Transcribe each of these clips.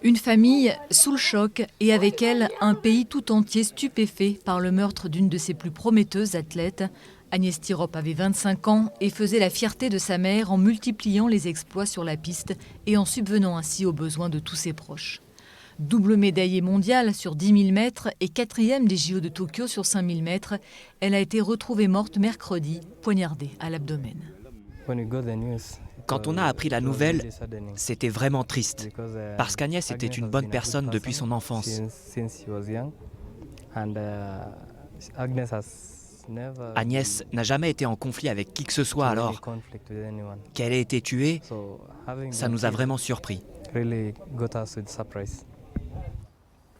Une famille sous le choc et avec elle un pays tout entier stupéfait par le meurtre d'une de ses plus prometteuses athlètes. Agnès Tirop avait 25 ans et faisait la fierté de sa mère en multipliant les exploits sur la piste et en subvenant ainsi aux besoins de tous ses proches. Double médaillée mondiale sur 10 000 mètres et 4e des JO de Tokyo sur 5 000 mètres, elle a été retrouvée morte mercredi, poignardée à l'abdomen. Quand on a appris la nouvelle, c'était vraiment triste, parce qu'Agnès était une bonne personne depuis son enfance. Agnès n'a jamais été en conflit avec qui que ce soit, alors qu'elle ait été tuée, ça nous a vraiment surpris.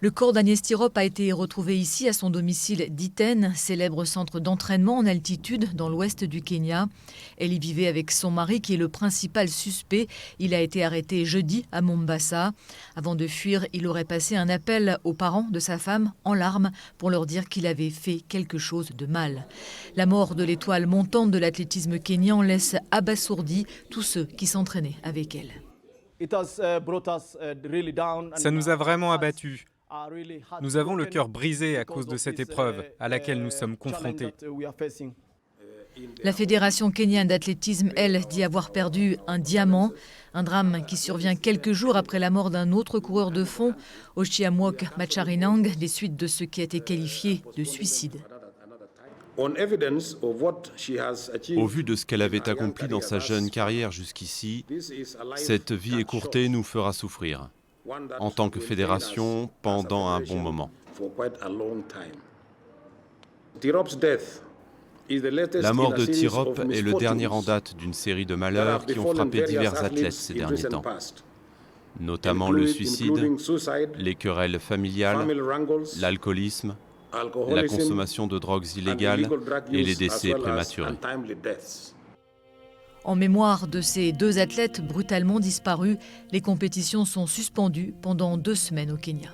Le corps d'Agnès Tirop a été retrouvé ici à son domicile d'Iten, célèbre centre d'entraînement en altitude dans l'ouest du Kenya. Elle y vivait avec son mari qui est le principal suspect. Il a été arrêté jeudi à Mombasa. Avant de fuir, il aurait passé un appel aux parents de sa femme en larmes pour leur dire qu'il avait fait quelque chose de mal. La mort de l'étoile montante de l'athlétisme kényan laisse abasourdis tous ceux qui s'entraînaient avec elle. Ça nous a vraiment abattus. Nous avons le cœur brisé à cause de cette épreuve à laquelle nous sommes confrontés. La Fédération kenyane d'athlétisme, elle, dit avoir perdu un diamant. Un drame qui survient quelques jours après la mort d'un autre coureur de fond, Ochiamwok Macharinang, des suites de ce qui a été qualifié de suicide. Au vu de ce qu'elle avait accompli dans sa jeune carrière jusqu'ici, cette vie écourtée nous fera souffrir, en tant que fédération, pendant un bon moment. La mort de Tirop est le dernier en date d'une série de malheurs qui ont frappé divers athlètes ces derniers temps, notamment le suicide, les querelles familiales, l'alcoolisme, la consommation de drogues illégales et les décès prématurés. En mémoire de ces deux athlètes brutalement disparus, les compétitions sont suspendues pendant 2 semaines au Kenya.